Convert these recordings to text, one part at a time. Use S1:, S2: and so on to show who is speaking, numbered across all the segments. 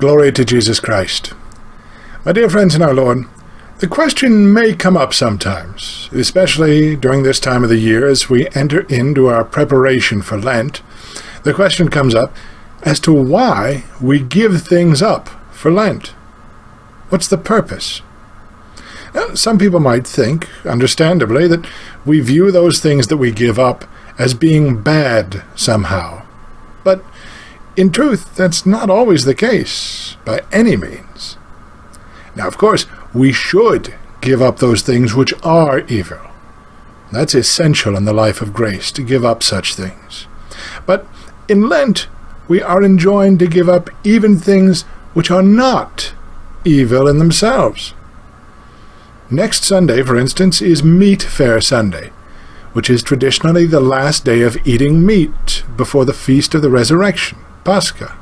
S1: Glory to Jesus Christ. My dear friends in our Lord, the question may come up sometimes, especially during this time of the year as we enter into our preparation for Lent. The question comes up as to why we give things up for Lent. What's the purpose? Now, some people might think, understandably, that we view those things that we give up as being bad somehow. But in truth, that's not always the case, by any means. Now, of course, we should give up those things which are evil. That's essential in the life of grace, to give up such things. But in Lent, we are enjoined to give up even things which are not evil in themselves. Next Sunday, for instance, is Meat Fair Sunday, which is traditionally the last day of eating meat before the Feast of the Resurrection, Pascha.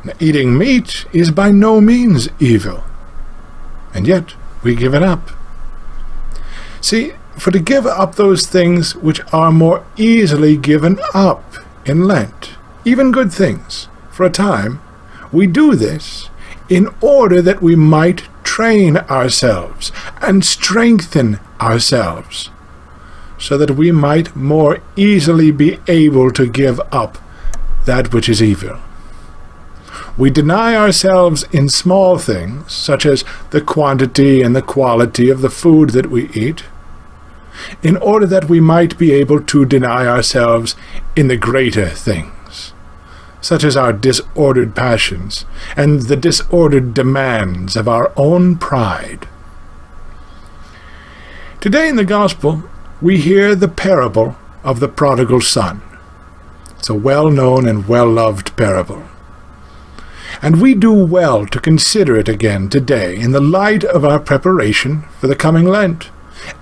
S1: Now, eating meat is by no means evil, and yet we give it up. See, for to give up those things which are more easily given up in Lent, even good things, for a time, we do this in order that we might train ourselves and strengthen ourselves, so that we might more easily be able to give up that which is evil. We deny ourselves in small things, such as the quantity and the quality of the food that we eat, in order that we might be able to deny ourselves in the greater things, such as our disordered passions and the disordered demands of our own pride. Today in the Gospel, we hear the parable of the Prodigal Son. It's a well-known and well-loved parable. And we do well to consider it again today in the light of our preparation for the coming Lent,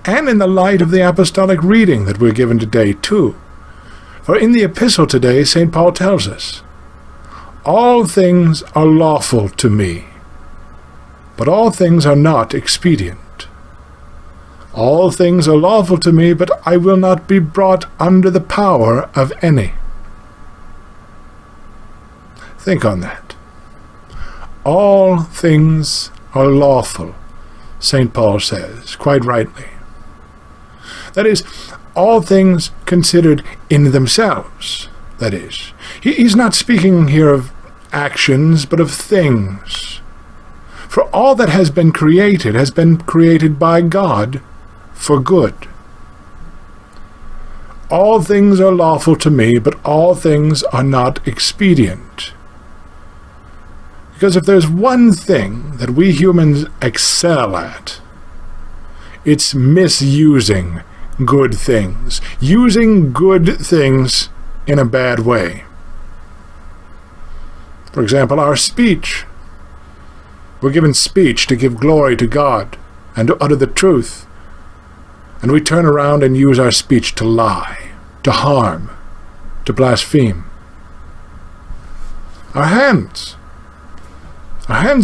S1: and in the light of the apostolic reading that we're given today too. For in the epistle today, St. Paul tells us, "All things are lawful to me, but all things are not expedient. All things are lawful to me, but I will not be brought under the power of any." Think on that. All things are lawful, St. Paul says, quite rightly. That is, all things considered in themselves, that is. He's not speaking here of actions, but of things. For all that has been created by God for good. All things are lawful to me, but all things are not expedient. Because if there's one thing that we humans excel at, it's misusing good things, using good things in a bad way. For example, our speech. We're given speech to give glory to God and to utter the truth, and we turn around and use our speech to lie, to harm, to blaspheme. Our hands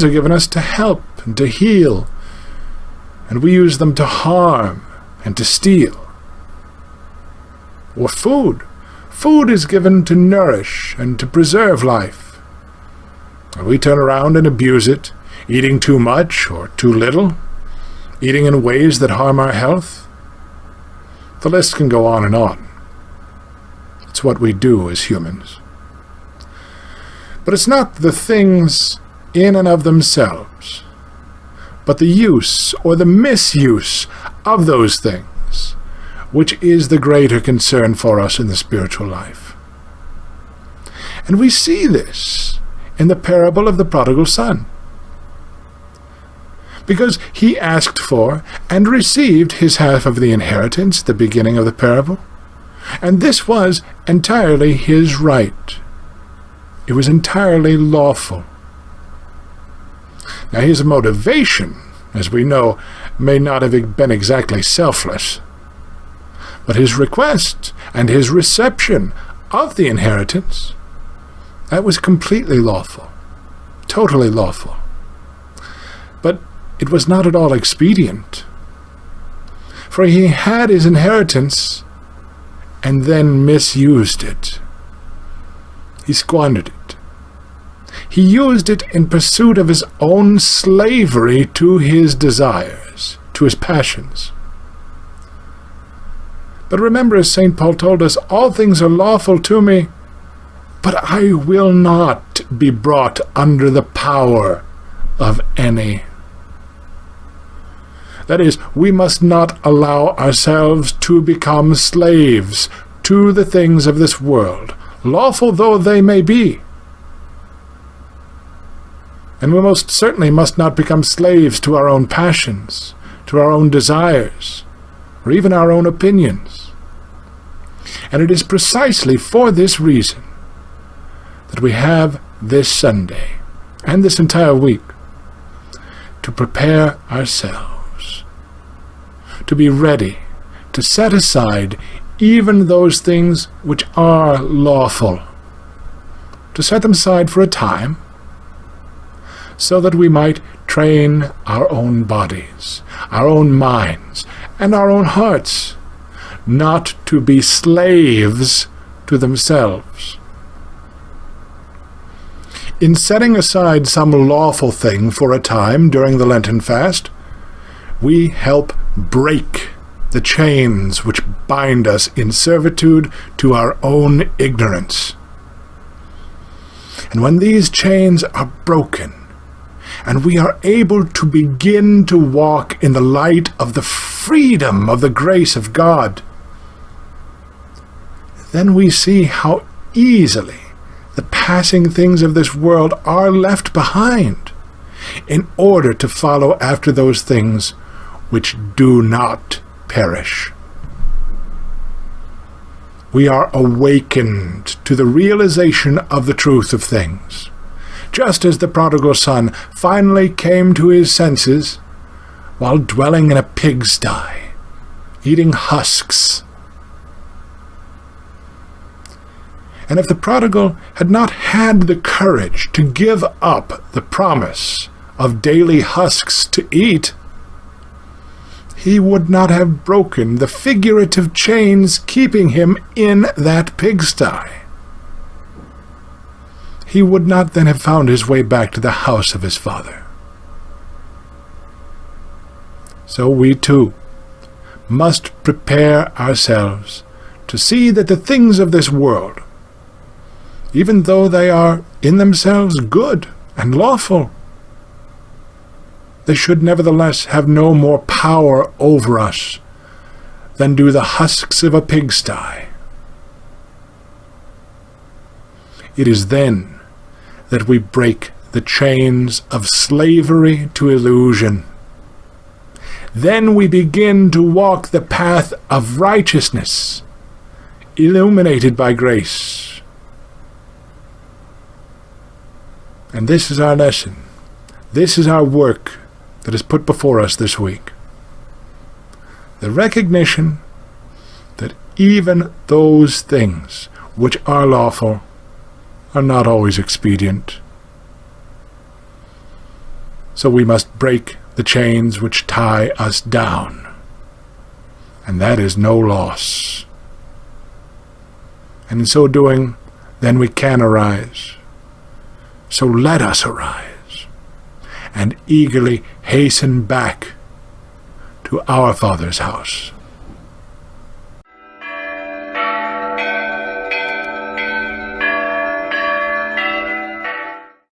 S1: are given us to help and to heal, and we use them to harm and to steal. Or food. Food is given to nourish and to preserve life, and we turn around and abuse it, eating too much or too little, eating in ways that harm our health. The list can go on and on. It's what we do as humans. But it's not the things in and of themselves, but the use or the misuse of those things, which is the greater concern for us in the spiritual life. And we see this in the parable of the prodigal son, because he asked for and received his half of the inheritance at the beginning of the parable, and this was entirely his right. It was entirely lawful. Now his motivation, as we know, may not have been exactly selfless, but his request and his reception of the inheritance, that was completely lawful, totally lawful. But it was not at all expedient, for he had his inheritance and then misused it. He squandered it. He used it in pursuit of his own slavery to his desires, to his passions. But remember, as St. Paul told us, all things are lawful to me, but I will not be brought under the power of any. That is, we must not allow ourselves to become slaves to the things of this world, lawful though they may be. And we most certainly must not become slaves to our own passions, to our own desires, or even our own opinions. And it is precisely for this reason that we have this Sunday, and this entire week, to prepare ourselves, to be ready to set aside even those things which are lawful, to set them aside for a time, so that we might train our own bodies, our own minds, and our own hearts, not to be slaves to themselves. In setting aside some lawful thing for a time during the Lenten fast, we help break the chains which bind us in servitude to our own ignorance. And when these chains are broken, and we are able to begin to walk in the light of the freedom of the grace of God, then we see how easily the passing things of this world are left behind in order to follow after those things which do not perish. We are awakened to the realization of the truth of things, just as the prodigal son finally came to his senses while dwelling in a pigsty, eating husks. And if the prodigal had not had the courage to give up the promise of daily husks to eat, he would not have broken the figurative chains keeping him in that pigsty. He would not then have found his way back to the house of his father. So we too must prepare ourselves to see that the things of this world, even though they are in themselves good and lawful, they should nevertheless have no more power over us than do the husks of a pigsty. It is then that we break the chains of slavery to illusion. Then we begin to walk the path of righteousness, illuminated by grace. And this is our lesson. This is our work that is put before us this week. The recognition that even those things which are lawful are not always expedient. So we must break the chains which tie us down, and that is no loss. And in so doing, then we can arise. So let us arise and eagerly hasten back to our Father's house.